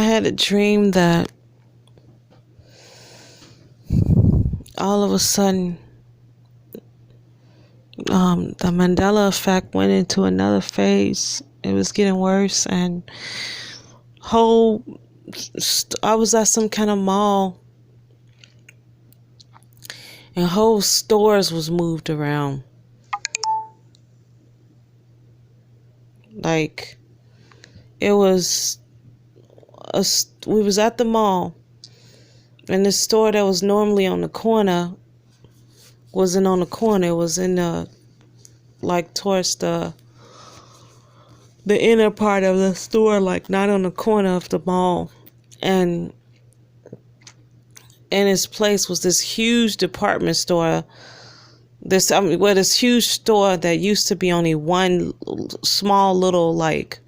had a dream that all of a sudden, the Mandela effect went into another phase. It was getting worse, and I was at some kind of mall, and whole stores was moved around. Like, it was we was at the mall, and the store that was normally on the corner wasn't on the corner. It was in the, like, towards the inner part of the store, like not on the corner of the mall. And in its place was this huge department store. This huge store that used to be only one small little, like,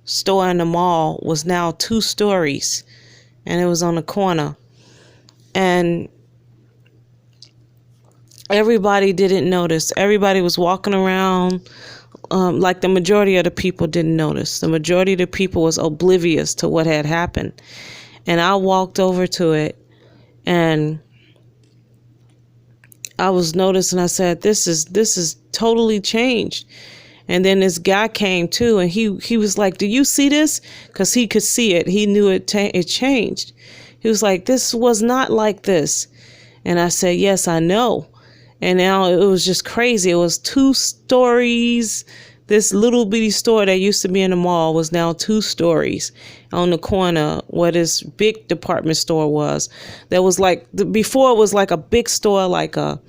store in the mall was now 2 stories, and it was on the corner. And everybody didn't notice. Everybody was walking around, like the majority of the people didn't notice. The majority of the people was oblivious to what had happened. And I walked over to it, and I was noticing. I said, "This is totally changed." And then this guy came too, and he was like, "Do you see this?" Because he could see it. He knew it changed. He was like, "This was not like this." And I said, "Yes, I know." And now it was just crazy. It was 2 stories. This little bitty store that used to be in the mall was now 2 stories on the corner where this big department store was. That was like, before it was like a big store, like a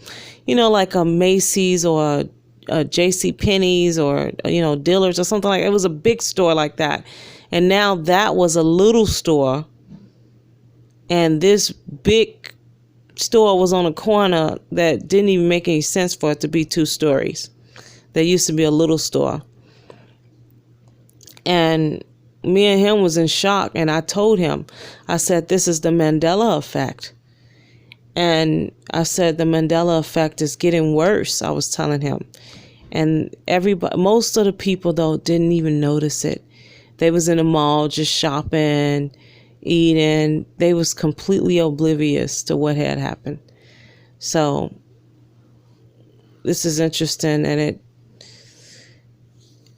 Macy's or a J.C. Penney's or, Dillard's or something like that. It was a big store like that. And now that was a little store. And this big store was on a corner that didn't even make any sense for it to be 2 stories. There used to be a little store. And me and him was in shock. And I told him, I said, "This is the Mandela effect." And I said, the Mandela effect is getting worse, I was telling him. And most of the people, though, didn't even notice it. They was in the mall just shopping, eating. They was completely oblivious to what had happened. So this is interesting, and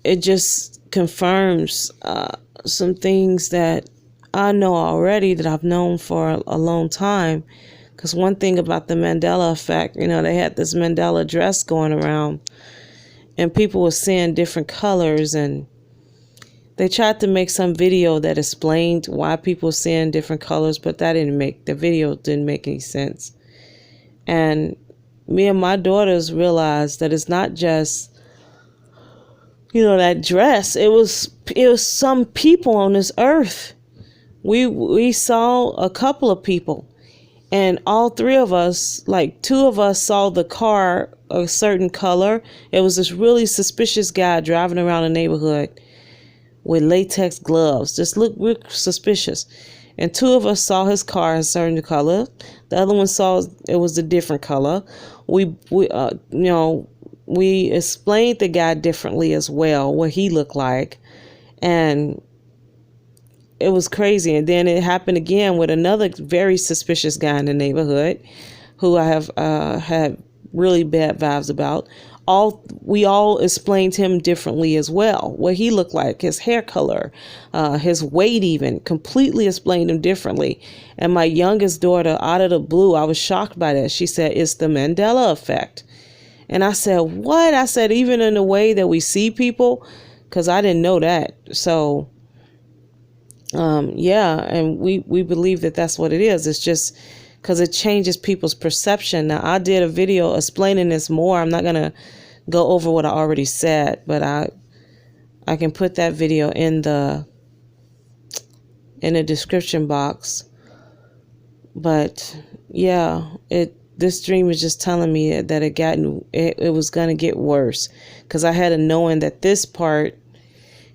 it just confirms some things that I know already, that I've known for a long time. Because one thing about the Mandela effect, they had this Mandela dress going around, and people were seeing different colors, and they tried to make some video that explained why people were seeing different colors, but the video didn't make any sense. And me and my daughters realized that it's not just, that dress. It was some people on this earth. We saw a couple of people, and all 3 of us, like 2 of us saw the car a certain color. It was this really suspicious guy driving around the neighborhood with latex gloves. Just looked real suspicious. And 2 of us saw his car a certain color. The other one saw it was a different color. We explained the guy differently as well, what he looked like. And it was crazy. And then it happened again with another very suspicious guy in the neighborhood who I have had really bad vibes about. We all explained him differently as well. What he looked like, his hair color, his weight, even completely explained him differently. And my youngest daughter, out of the blue, I was shocked by that. She said, "It's the Mandela effect." And I said, "What?" I said, "Even in the way that we see people," because I didn't know that. So, and we believe that that's what it is. It's just because it changes people's perception. Now, I did a video explaining this more. I'm not going to go over what I already said, but I can put that video in the description box. But yeah, this dream was just telling me that it was going to get worse, because I had a knowing that this part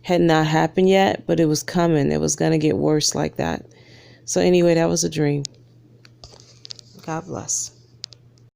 had not happened yet, but it was coming. It was going to get worse like that. So anyway, that was a dream. God bless.